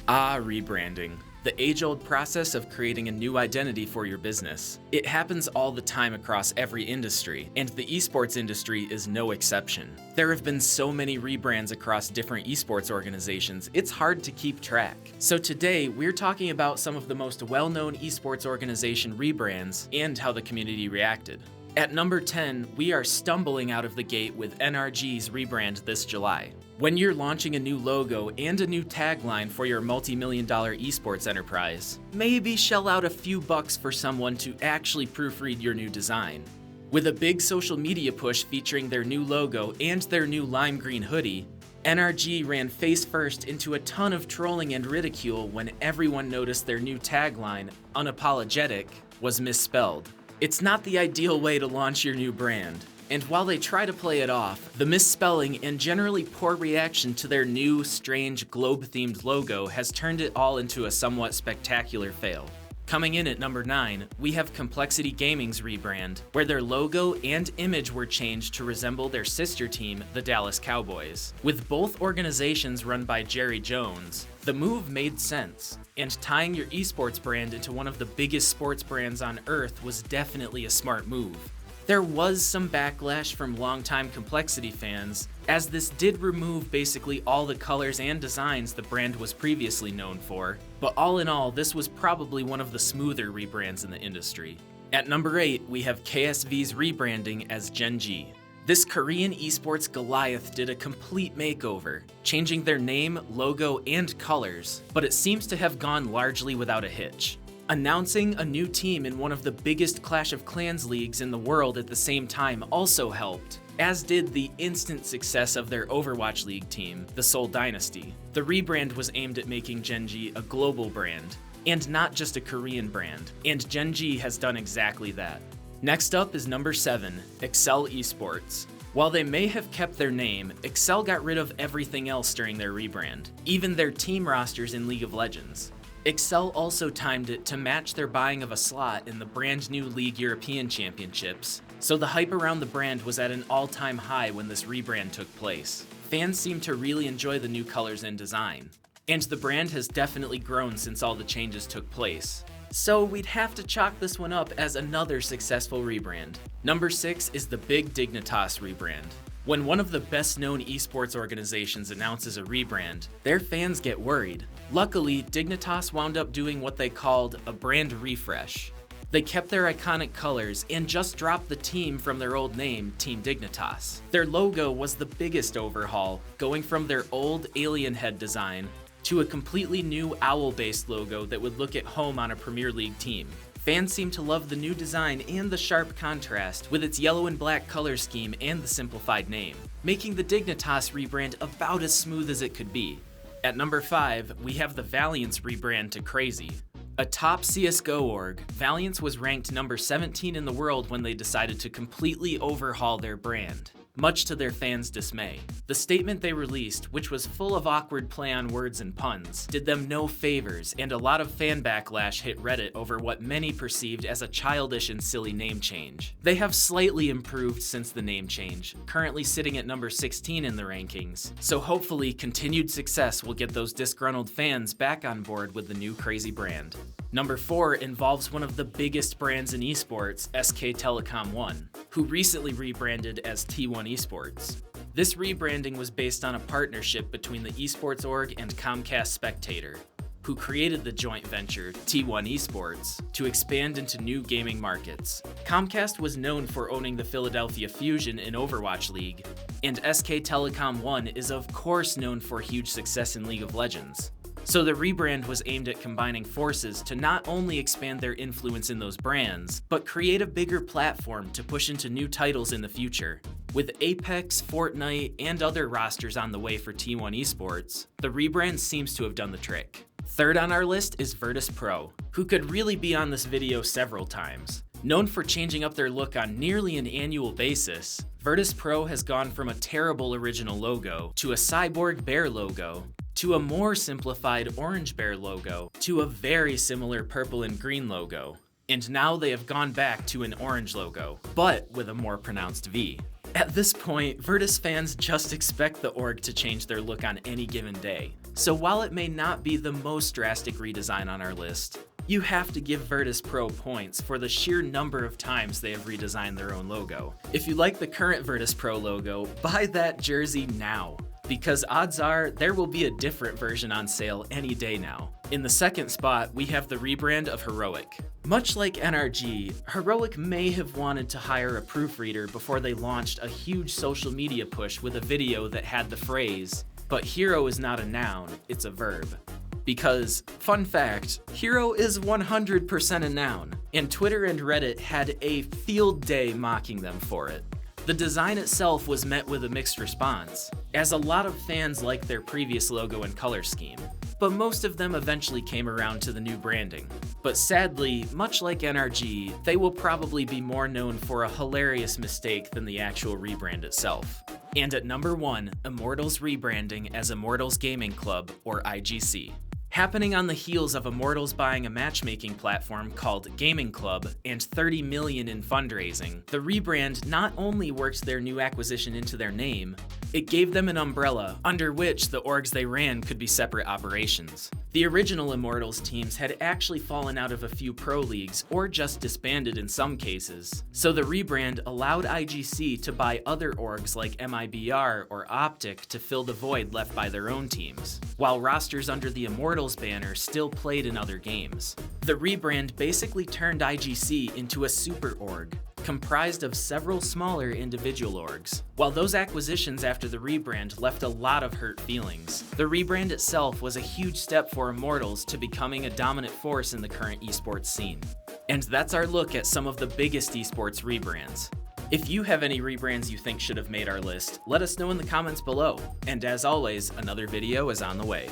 Rebranding. The age-old process of creating a new identity for your business. It happens all the time across every industry, and the esports industry is no exception. There have been so many rebrands across different esports organizations, it's hard to keep track. So today, we're talking about some of the most well-known esports organization rebrands and how the community reacted. At number 10, we are stumbling out of the gate with NRG's rebrand this July. When you're launching a new logo and a new tagline for your multi-million-dollar esports enterprise, maybe shell out a few bucks for someone to actually proofread your new design. With a big social media push featuring their new logo and their new lime green hoodie, NRG ran face first into a ton of trolling and ridicule when everyone noticed their new tagline, unapologetic, was misspelled. It's not the ideal way to launch your new brand. And while they try to play it off, the misspelling and generally poor reaction to their new, strange, globe-themed logo has turned it all into a somewhat spectacular fail. Coming in at number 9, we have Complexity Gaming's rebrand, where their logo and image were changed to resemble their sister team, the Dallas Cowboys. With both organizations run by Jerry Jones, the move made sense, and tying your esports brand into one of the biggest sports brands on Earth was definitely a smart move. There was some backlash from longtime Complexity fans, as this did remove basically all the colors and designs the brand was previously known for, but all in all, this was probably one of the smoother rebrands in the industry. At number 8, we have KSV's rebranding as Gen.G. This Korean esports Goliath did a complete makeover, changing their name, logo, and colors, but it seems to have gone largely without a hitch. Announcing a new team in one of the biggest Clash of Clans leagues in the world at the same time also helped, as did the instant success of their Overwatch League team, the Seoul Dynasty. The rebrand was aimed at making Gen.G a global brand, and not just a Korean brand, and Gen.G has done exactly that. Next up is number 7, Excel Esports. While they may have kept their name, Excel got rid of everything else during their rebrand, even their team rosters in League of Legends. Excel also timed it to match their buying of a slot in the brand new League European Championships, so the hype around the brand was at an all-time high when this rebrand took place. Fans seem to really enjoy the new colors and design, and the brand has definitely grown since all the changes took place. So we'd have to chalk this one up as another successful rebrand. Number 6 is the big Dignitas rebrand. When one of the best-known esports organizations announces a rebrand, their fans get worried. Luckily, Dignitas wound up doing what they called a brand refresh. They kept their iconic colors and just dropped the team from their old name, Team Dignitas. Their logo was the biggest overhaul, going from their old alien head design to a completely new owl-based logo that would look at home on a Premier League team. Fans seem to love the new design and the sharp contrast with its yellow and black color scheme and the simplified name, making the Dignitas rebrand about as smooth as it could be. At number 5, we have the Valiance rebrand to Crazy. A top CSGO org, Valiance was ranked number 17 in the world when they decided to completely overhaul their brand, much to their fans' dismay. The statement they released, which was full of awkward play on words and puns, did them no favors, and a lot of fan backlash hit Reddit over what many perceived as a childish and silly name change. They have slightly improved since the name change, currently sitting at number 16 in the rankings, so hopefully continued success will get those disgruntled fans back on board with the new Crazy brand. Number 4 involves one of the biggest brands in esports, SK Telecom One, who recently rebranded as T1 Esports. This rebranding was based on a partnership between the esports org and Comcast Spectator, who created the joint venture, T1 Esports, to expand into new gaming markets. Comcast was known for owning the Philadelphia Fusion in Overwatch League, and SK Telecom One is of course known for huge success in League of Legends. So the rebrand was aimed at combining forces to not only expand their influence in those brands, but create a bigger platform to push into new titles in the future. With Apex, Fortnite, and other rosters on the way for T1 Esports, the rebrand seems to have done the trick. Third on our list is Virtus Pro, who could really be on this video several times. Known for changing up their look on nearly an annual basis, Virtus Pro has gone from a terrible original logo to a cyborg bear logo, to a more simplified orange bear logo, to a very similar purple and green logo. And now they have gone back to an orange logo, but with a more pronounced V. At this point, Virtus fans just expect the org to change their look on any given day. So while it may not be the most drastic redesign on our list, you have to give Virtus Pro points for the sheer number of times they have redesigned their own logo. If you like the current Virtus Pro logo, buy that jersey now, because odds are there will be a different version on sale any day now. In the second spot, we have the rebrand of Heroic. Much like NRG, Heroic may have wanted to hire a proofreader before they launched a huge social media push with a video that had the phrase, "But hero is not a noun, it's a verb." Because, fun fact, hero is 100% a noun, and Twitter and Reddit had a field day mocking them for it. The design itself was met with a mixed response, as a lot of fans liked their previous logo and color scheme, but most of them eventually came around to the new branding. But sadly, much like NRG, they will probably be more known for a hilarious mistake than the actual rebrand itself. And at number 1, Immortals rebranding as Immortals Gaming Club, or IGC. Happening on the heels of Immortals buying a matchmaking platform called Gaming Club and $30 million in fundraising, the rebrand not only worked their new acquisition into their name, it gave them an umbrella under which the orgs they ran could be separate operations. The original Immortals teams had actually fallen out of a few pro leagues or just disbanded in some cases, so the rebrand allowed IGC to buy other orgs like MIBR or Optic to fill the void left by their own teams, while rosters under the Immortals banner still played in other games. The rebrand basically turned IGC into a super org, comprised of several smaller individual orgs. While those acquisitions after the rebrand left a lot of hurt feelings, the rebrand itself was a huge step for Immortals to becoming a dominant force in the current esports scene. And that's our look at some of the biggest esports rebrands. If you have any rebrands you think should have made our list, let us know in the comments below. And as always, another video is on the way.